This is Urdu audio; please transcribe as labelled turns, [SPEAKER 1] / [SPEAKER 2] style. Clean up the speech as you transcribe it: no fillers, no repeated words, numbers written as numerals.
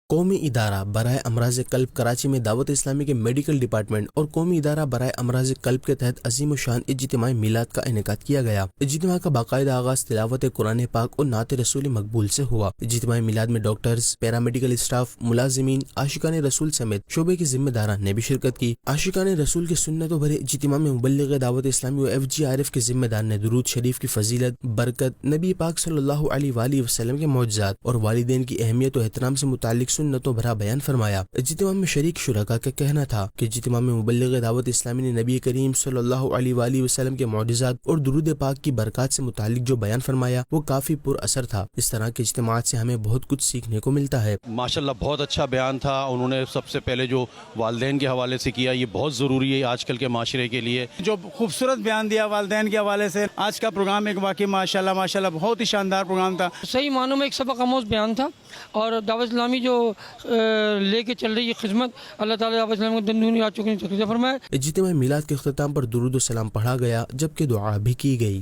[SPEAKER 1] قومی ادارہ برائے امراض قلب کراچی میں دعوت اسلامی کے میڈیکل ڈپارٹمنٹ اور قومی ادارہ برائے امراض قلب کے تحت عظیم الشان اجتماعی میلاد کا انعقاد کیا گیا۔ اجتماع کا باقاعدہ آغاز تلاوت قرآن پاک اور نعت رسول مقبول سے ہوا۔ اجتماعی میلاد میں ڈاکٹرز، پیرامیڈیکل اسٹاف، ملازمین، عاشقان رسول سمیت شعبے کے ذمہ داران نے بھی شرکت کی۔ عاشقان رسول کے سنتوں بھرے اجتماع میں مبلغ دعوت اسلامی و FGRF کے ذمہ دار نے درود شریف کی فضیلت، برکت، نبی پاک صلی اللہ علیہ وآلہ وسلم کے معجزات اور والدین کی اہمیت و احترام سے متعلق سنتوں بھرا بیان فرمایا۔ اجتماع میں شریک شرکاء کا کہنا تھا کہ اجتماع میں مبلغ دعوت اسلامی نے نبی کریم صلی اللہ علیہ وآلہ وسلم کے معجزات اور درود پاک کی برکات سے متعلق جو بیان فرمایا وہ کافی پر اثر تھا۔ اس طرح کے اجتماعات سے ہمیں بہت کچھ سیکھنے کو ملتا ہے۔
[SPEAKER 2] ماشاءاللہ بہت اچھا بیان تھا۔ انہوں نے سب سے پہلے جو والدین کے حوالے سے کیا، یہ بہت ضروری ہے آج کل کے معاشرے کے لیے۔
[SPEAKER 3] جو خوبصورت بیان دیا والدین کے حوالے سے، آج کا پروگرام ایک واقعی ماشاءاللہ بہت ہی شاندار پروگرام تھا۔
[SPEAKER 4] صحیح معنوں میں ایک سبق آموز بیان تھا، اور دعوت اسلامی جو لے کے چل رہی ہے خدمت، اللہ تعالیٰ دعوت اسلامی کو دنیا آ چکے فرمائے۔
[SPEAKER 1] اجتماعی میلاد کے اختتام پر درود و سلام پڑھا گیا جبکہ دعا بھی کی گئی۔